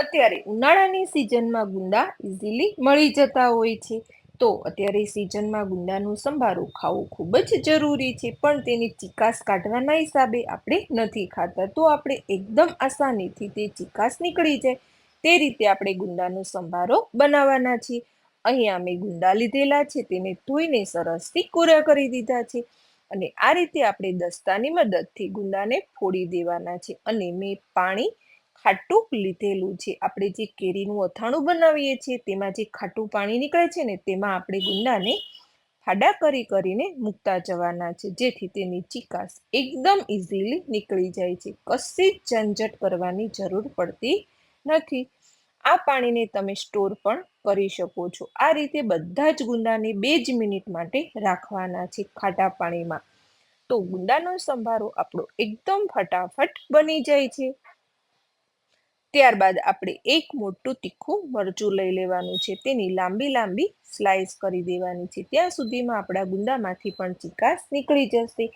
અત્યારે ઉનાળાની સિઝનમાં ગુંદા ઇઝીલી મળી જતા હોય છે. તો અત્યારે સિઝનમાં ગુંદાનું સંભારું ખાવું ખૂબ જ જરૂરી છે, પણ તેની ચિકાસ કાઢવાના હિસાબે આપણે નથી ખાતા. તો આપણે એકદમ આસાનીથી તે ચિકાસ નીકળી જાય તે રીતે આપણે ગુંદાનો સંભારો બનાવવાના છીએ. અહીંયા અમે ગુંદા લીધેલા છે, તેને ધોઈને સરસથી કોરા કરી દીધા છે. અને આ રીતે આપણે દસ્તાની મદદથી ગુંદાને ફોડી દેવાના છે. અને મેં પાણી ખાટું લીધેલું છે. આપણે જે કેરીનું અથાણું બનાવીએ છીએ તેમાં જે ખાટું પાણી નીકળે છે ને, તેમાં આપણે ગુંદાને ખાડા કરીને મૂકતા જવાના છે, જેથી તેની ચિકાસ એકદમ ઇઝીલી નીકળી જાય છે. કશી જ ઝંઝટ કરવાની જરૂર પડતી નથી. આ પાણીને તમે સ્ટોર પણ કરી શકો છો. આ રીતે બધા જ ગુંદાને 2 જ મિનિટ માટે રાખવાના છે ખાટા પાણીમાં. તો ગુંદાનો સંભારો આપણો એકદમ ફટાફટ બની જાય છે. ત્યારબાદ આપણે એક મોટું તીખું મરચું લઈ લેવાનું છે, તેની લાંબી લાંબી સ્લાઇસ કરી દેવાની છે. ત્યાં સુધીમાં આપણા ગુંદામાંથી પણ ચિકાસ નીકળી જશે.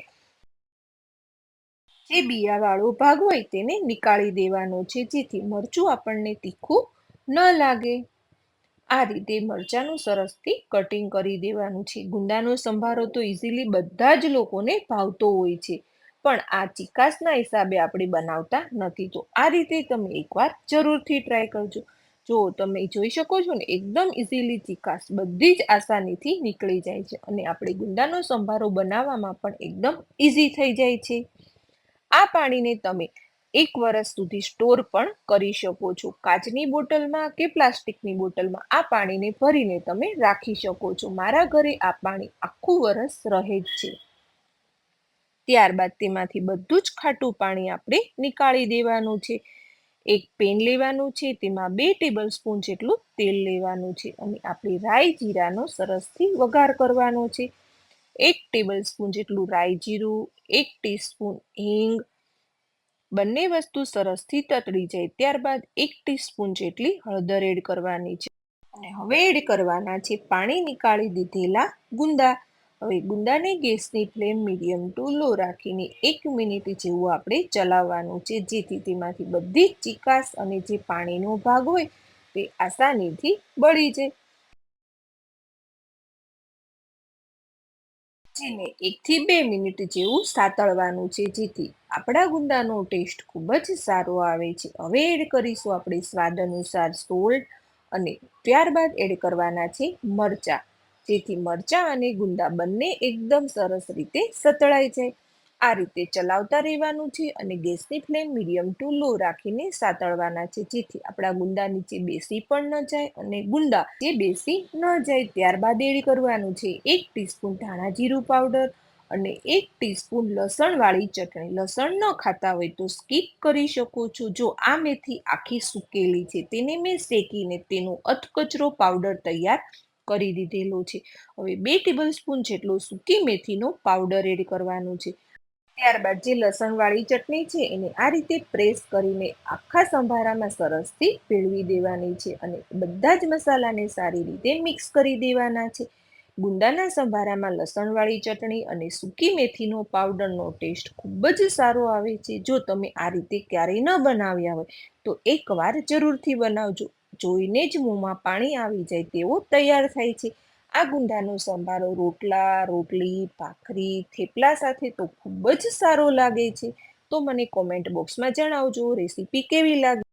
જે બિયાવાળો ભાગ હોય તેને નીકાળી દેવાનો છે, જેથી મરચું આપણને તીખું ન લાગે. આ રીતે મરચાંનું સરસથી કટિંગ કરી દેવાનું છે. ગુંદાનો સંભારો તો ઇઝીલી બધા જ લોકોને ભાવતો હોય છે, પણ આ ચિકાસના હિસાબે આપણે બનાવતા નથી. તો આ રીતે તમે એકવાર જરૂરથી ટ્રાય કરજો. જો તમે જોઈ શકો છો ને, એકદમ ઇઝીલી ચિકાસ બધી જ આસાનીથી નીકળી જાય છે, અને આપણે ગુંદાનો સંભારો બનાવવામાં પણ એકદમ ઇઝી થઈ જાય છે. આ પાણીને તમે 1 વર્ષ સુધી સ્ટોર પણ કરી શકો છો. કાચની બોટલમાં કે પ્લાસ્ટિકની બોટલમાં આ પાણીને ભરીને તમે રાખી શકો છો. મારા ઘરે આ પાણી આખું વર્ષ રહે જ છે. ત્યારબાદ તેમાંથી બધું જ ખાટું પાણી આપણે નીકાળી દેવાનું છે. એક પેન લેવાનું છે, તેમાં 2 ટેબલ સ્પૂન જેટલું તેલ લેવાનું છે, અને આપણે રાઈ જીરાનો સરસથી વઘાર કરવાનો છે. 1 ટેબલ સ્પૂન જેટલું રાઈ જીરું, 1 ટીસ્પૂન હિંગ, બંને વસ્તુ સરસથી તતડી જાય ત્યારબાદ 1 ટીસ્પૂન જેટલી હળદર એડ કરવાની છે. અને હવે એડ કરવાના છે પાણી નીકાળી દીધેલા ગુંદા. હવે ગુંદાને ગેસની ફ્લેમ મીડિયમ ટુ લો રાખીને 1 મિનિટ જેવું આપણે ચલાવવાનું છે, જેથી તેમાંથી બધી જ ચિકાસ અને જે પાણીનો ભાગ હોય તે આસાનીથી બળી જાય. જેને 1 થી 2 મિનિટ જેવું સાતળવાનું છે, જેથી આપણા ગુંદાનો ટેસ્ટ ખૂબ જ સારો આવે છે. હવે એડ કરીશું આપણે સ્વાદ અનુસાર સોલ્ટ, અને ત્યારબાદ એડ કરવાના છે મરચાં, જેથી મરચાં અને ગુંદા બંને એકદમ સરસ રીતે સતળાઈ જાય. આ રીતે ચલાવતા રહેવાનું છે, અને ગેસની ફ્લેમ મીડિયમ ટુ લો રાખીને સાતળવાના છે, જેથી આપણા ગુંદા નીચે બેસી પણ ન જાય અને ગુંદા જે બેસી ન જાય. ત્યારબાદ એડ કરવાનું છે 1 ટીસ્પૂન ધાણા જીરું પાવડર અને 1 ટીસ્પૂન લસણવાળી ચટણી. લસણ ન ખાતા હોય તો સ્કીપ કરી શકો છો. જો આ મેથી આખી સૂકેલી છે, તેને મેં શેકીને તેનો અધકચરો પાવડર તૈયાર કરી દીધેલો છે. હવે 2 ટેબલ સ્પૂન જેટલો સૂકી મેથીનો પાવડર એડ કરવાનો છે. ત્યારબાદ જે લસણવાળી ચટણી છે એને આ રીતે પ્રેસ કરીને આખા સંભારામાં સરસથી ભેળવી દેવાની છે, અને બધા જ મસાલાને સારી રીતે મિક્સ કરી દેવાના છે. ગુંદાના સંભારામાં લસણવાળી ચટણી અને સૂકી મેથીનો પાવડરનો ટેસ્ટ ખૂબ જ સારો આવે છે. જો તમે આ રીતે ક્યારેય ન બનાવ્યા હોય તો એકવાર જરૂરથી બનાવજો. જોઈને જ મોંમાં પાણી આવી જાય તેવો તૈયાર થાય છે. આ ગુંદાનો સંભારો રોટલા, રોટલી, ભાખરી, થેપલા સાથે તો ખૂબ જ સારો લાગે છે. તો મને કોમેન્ટ બોક્સમાં જણાવજો રેસીપી કેવી લાગી.